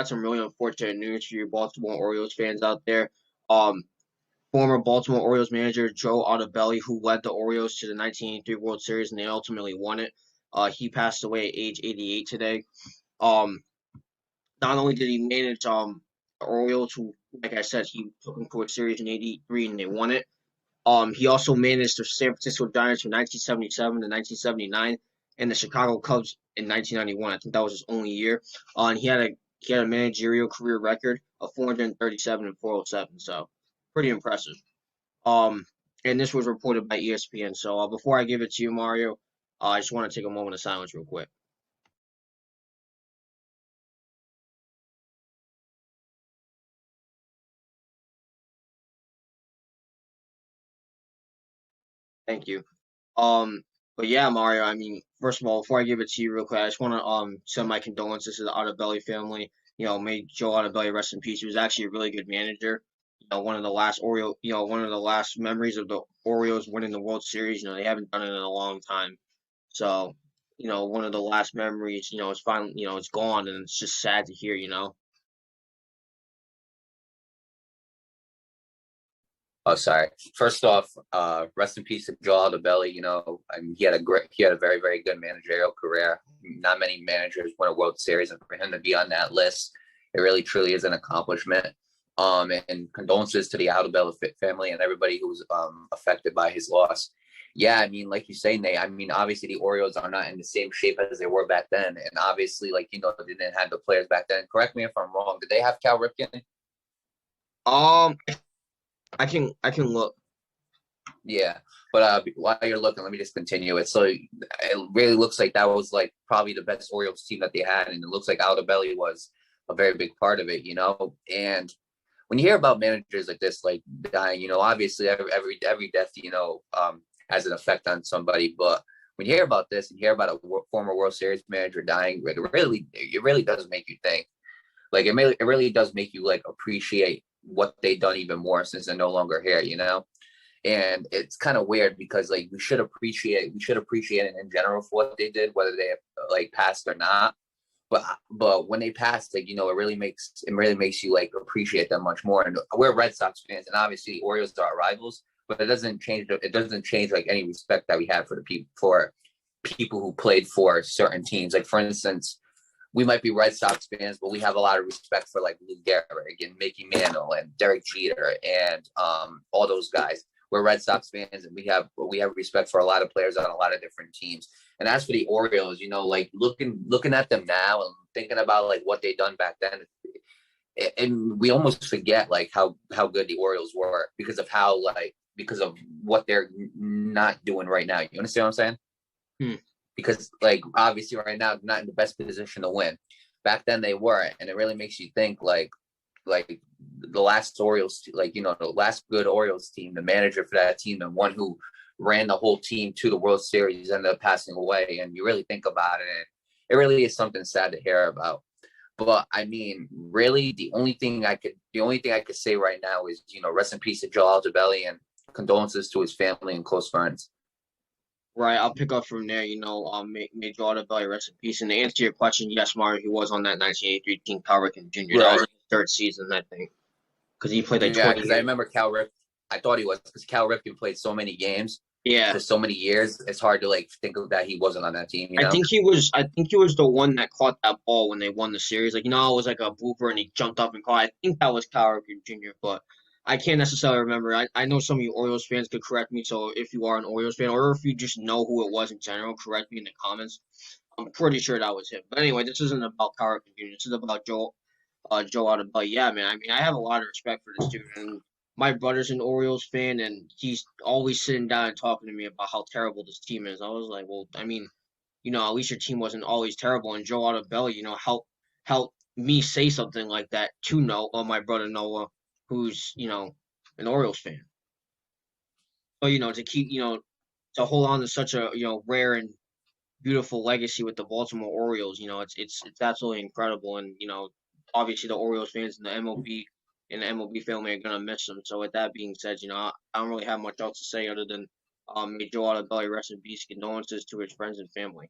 got some really unfortunate news for you Baltimore Orioles fans out there. Um, Former Baltimore Orioles manager Joe Altobelli, who led the Orioles to the 1983 World Series and they ultimately won it. He passed away at age 88 today. Um, Not only did he manage the Orioles, who, like I said, he took them to a series in '83 and they won it. He also managed the San Francisco Giants from 1977 to 1979, and the Chicago Cubs in 1991. I think that was his only year. And he had a managerial career record of 437 and 407. So pretty impressive. Um, and this was reported by ESPN. So before I give it to you, Mario, I just want to take a moment of silence real quick. Thank you. Um, but yeah, Mario. I mean, first of all, before I give it to you real quick, I just want to send my condolences to the Altobelli family. May Joe Altobelli rest in peace. He was actually a really good manager. One of the last memories of the Orioles winning the World Series. They haven't done it in a long time. So, one of the last memories. It's finally, it's gone, and it's just sad to hear. Oh, sorry. First off, rest in peace to Joe Altobelli. I mean, he had a very, very good managerial career. Not many managers win a World Series, and for him to be on that list, it really truly is an accomplishment. And condolences to the Altobelli family and everybody who was affected by his loss. Yeah, I mean, like you say, Nate. I mean, obviously the Orioles are not in the same shape as they were back then, and obviously, they didn't have the players back then. Correct me if I'm wrong. Did they have Cal Ripken? Um, I can look. Yeah, but while you're looking, let me just continue it. So it really looks like that was like probably the best Orioles team that they had, and it looks like Altobelli was a very big part of it. And when you hear about managers like this, like dying, obviously every death, has an effect on somebody. But when you hear about this and you hear about a former World Series manager dying, it really does make you think. Like it really does make you like appreciate what they've done even more since they're no longer here. And it's kind of weird because like we should appreciate it in general for what they did, whether they have like passed or not. But when they passed, like it really makes you like appreciate them much more. And we're Red Sox fans, and obviously the Orioles are our rivals, but it doesn't change like any respect that we have for the people who played for certain teams. Like for instance, we might be Red Sox fans, but we have a lot of respect for like Lou Gehrig and Mickey Mantle and Derek Jeter and all those guys. We're Red Sox fans, and we have respect for a lot of players on a lot of different teams. And as for the Orioles, like looking at them now and thinking about like what they done back then, and we almost forget like how good the Orioles were because of what they're not doing right now. You understand what I'm saying? Hmm. Because like obviously right now they're not in the best position to win. Back then they were, and it really makes you think like the last Orioles, like the last good Orioles team, the manager for that team, the one who ran the whole team to the World Series, ended up passing away. And you really think about it, and it really is something sad to hear about. But I mean, really, the only thing I could say right now is rest in peace to Joe Altobelli and condolences to his family and close friends. Right, I'll pick up from there. May Joe Altobelli rest in peace. And to answer your question, yes, Mario, he was on that 1983 team, Cal Ripken Jr. That was Right. his third season, I think, because he played like Yeah, 20 because I years. remember Cal Rip. I thought he was because Cal Ripken played so many games Yeah, for so many years. It's hard to like think of that he wasn't on that team. You I know? think he was. I think he was the one that caught that ball when they won the series. Like, it was like a blooper, and he jumped up and caught. I think that was Cal Ripken Jr., but I can't necessarily remember. I know some of you Orioles fans could correct me. So if you are an Orioles fan, or if you just know who it was in general, correct me in the comments. I'm pretty sure that was him. But anyway, this isn't about Cal Ripken Jr. This is about Joe Altobelli. Yeah, man. I mean, I have a lot of respect for this dude, and my brother's an Orioles fan, and he's always sitting down and talking to me about how terrible this team is. I was like, well, I mean, at least your team wasn't always terrible. And Joe Altobelli, helped me say something like that to my brother Noah, who's an Orioles fan. So to keep to hold on to such a rare and beautiful legacy with the Baltimore Orioles. It's absolutely incredible, and obviously the Orioles fans and the MLB family are gonna miss him. So with that being said, I don't really have much else to say other than may Joe Altobelli rest in peace, condolences to his friends and family.